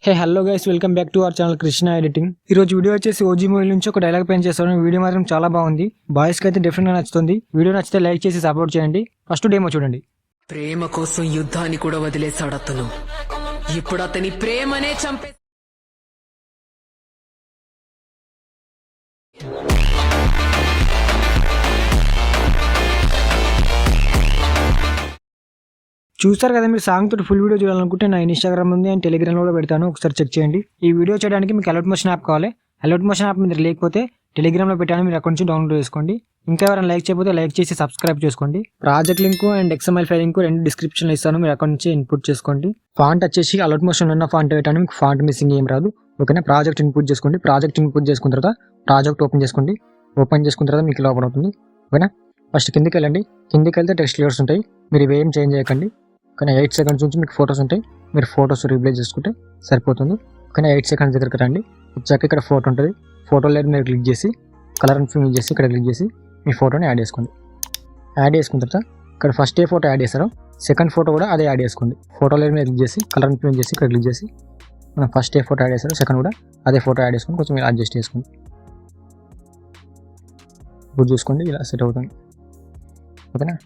Hey hello guys, welcome back to our channel Krishna editing. ఈ రోజు video వచ్చేసి OG movie నుంచి ఒక డైలాగ్ పెన్ చేస్తాను. వీడియో మాత్రం చాలా బాగుంది. బాయ్స్ కి అయితే డెఫినెట్ గా నచ్చుతుంది. వీడియో నచ్చితే లైక్ చేసి సపోర్ట్ చేయండి. ఫస్ట్ డేమో చూడండి. ప్రేమ కోసం యుద్ధాన్ని కూడా వదిలేశాడు అతను. ఇప్పుడు అతని ప్రేమనే చంపే చూస్తారు కదా, మీరు సాంగ్ తోటి ఫుల్ వీడియో చూడాలనుకుంటే నా ఇన్స్టాగ్రామ్ ఉంది అండ్ టెలిగ్రామ్ లో పెడతాను, ఒకసారి చెక్ చేయండి. ఈ వీడియో చేయడానికి మీకు అలర్ట్ మోషన్ యాప్ కావాలి. అలర్ట్ మోషన్ యాప్ మీరు లేకపోతే టెలిగ్రామ్ లో పెట్టాను, మీరు అక్కడ నుంచి డౌన్లోడ్ చేసుకోండి. ఇంకా ఎవరైనా లైక్ చేయకపోతే లైక్ చేసి సబ్స్క్రైబ్ చేసుకోండి. Project link and XML file link రెండు డిస్క్రిప్షన్ లో ఇస్తాను, మీరు అక్కడ నుంచి ఇన్పుట్ చేసుకోండి. ఫాంట్ వచ్చేసి అలర్ట్ మోషన్ ఉన్న ఫాంట్ పెట్టాను, మీకు ఫాంట్ మిస్సింగ్ ఏం రాదు. ఓకేనా, ప్రాజెక్ట్ ఇన్పుట్ చేసుకోండి. ప్రాజెక్ట్ ఇన్పుట్ చేసుకున్న తర్వాత ప్రాజెక్ట్ ఓపెన్ చేసుకోండి. ఓపెన్ చేసుకున్న తర్వాత మీకు ఇలా ఓపెన్ అవుతుంది. ఓకేనా, ఫస్ట్ కిందికి వెళ్ళండి. కిందికి వెళ్తే టెక్స్ట్ లేయర్స్ ఉంటాయి, మీరు ఇవేం చేంజ్ చేయకండి. కానీ 8 సెకండ్స్ నుంచి మీకు ఫొటోస్ ఉంటాయి, మీరు ఫొటోస్ రీప్లేస్ చేసుకుంటే సరిపోతుంది. కానీ 8 సెకండ్స్ దగ్గరికి రండి. వచ్చాక ఇక్కడ ఫోటో ఉంటుంది, ఫోటో లేయర్ మీరు క్లిక్ చేసి కలర్ అండ్ ఫిల్ చేసి ఇక్కడ క్లిక్ చేసి మీ ఫోటోని యాడ్ చేసుకోండి. యాడ్ చేసుకున్న తర్వాత ఇక్కడ ఫస్ట్ ఏ ఫోటో యాడ్ చేస్తారో సెకండ్ ఫోటో కూడా అదే యాడ్ చేసుకోండి. ఫోటో లేయర్ మీద క్లిక్ చేసి కలర్ అండ్ ఫిల్ చేసి ఇక్కడ క్లిక్ చేసి మనం ఫస్ట్ ఏ ఫోటో యాడ్ చేస్తారో సెకండ్ కూడా అదే ఫోటో యాడ్ చేసుకొని కొంచెం అడ్జస్ట్ చేసుకోండి. ఇప్పుడు చూసుకోండి ఇలా సెట్ అవుతుంది. ఓకేనా,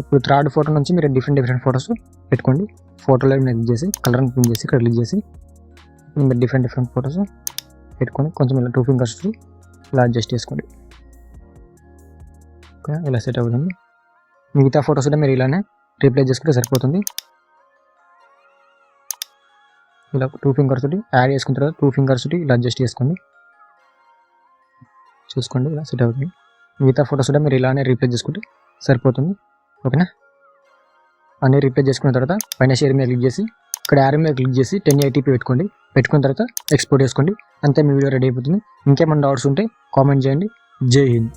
ఇప్పుడు థర్డ్ ఫోటో నుంచి మీరు డిఫరెంట్ ఫొటోస్ పెట్టుకోండి. ఫోటోలో క్లిక్ చేసి కలర్ అండ్ పిన్ చేసి ఇక్కడ క్లిక్ చేసి మీరు డిఫరెంట్ ఫొటోస్ పెట్టుకొని కొంచెం ఇలా 2 ఫింగర్స్ ఇలా అడ్జస్ట్ చేసుకోండి. ఓకే, ఇలా సెట్ అవుతుంది. మిగతా ఫొటోస్ కూడా మీరు ఇలానే రీప్లేస్ చేసుకుంటే సరిపోతుంది. ఇలా 2 ఫింగర్స్ యాడ్ చేసుకున్న తర్వాత 2 ఫింగర్స్ ఇలా అడ్జస్ట్ చేసుకోండి. చూసుకోండి ఇలా సెట్ అవుతుంది. మిగతా ఫొటోస్ కూడా మీరు ఇలానే రీప్లేస్ చేసుకుంటే సరిపోతుంది. ఓకేనా, అన్నీ రీప్లేస్ చేసుకున్న తర్వాత పైన షేర్ మీద క్లిక్ చేసి ఇక్కడ యారో మీద క్లిక్ చేసి 1080p పెట్టుకున్న తర్వాత ఎక్స్పోర్ట్ చేసుకోండి. అంతే, మీ వీడియో రెడీ అయిపోతుంది. ఇంకేమైనా డౌట్స్ ఉంటే కామెంట్ చేయండి. జై హింద్.